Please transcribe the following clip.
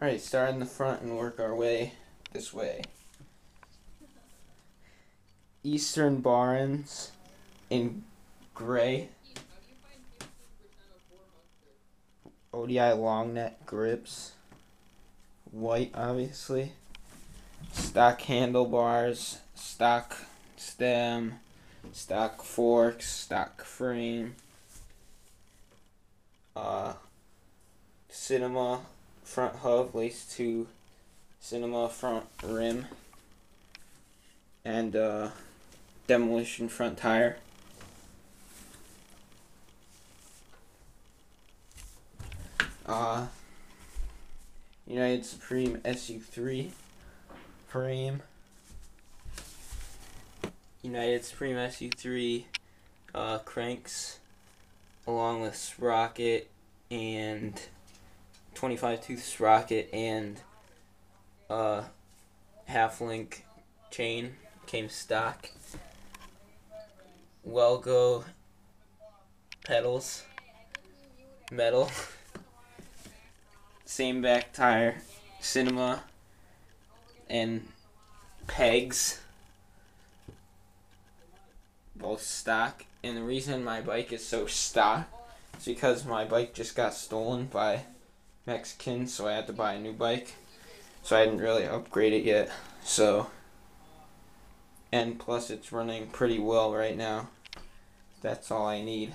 Alright, start in the front and work our way this way. Eastern Barons in gray. ODI long neck grips. White, obviously. Stock handlebars, stock stem, stock forks, stock frame. Cinema front hub laced to Cinema front rim, and Demolition front tire. United Supreme su3 frame. United Supreme su3 cranks along with sprocket and 25 tooth sprocket and half link chain came stock. Welgo pedals, metal. Same back tire, Cinema, and pegs, both stock. And the reason my bike is so stock is because my bike just got stolen by Mexicans, so I had to buy a new bike. So I didn't really upgrade it yet. So, and plus it's running pretty well right now. That's all I need.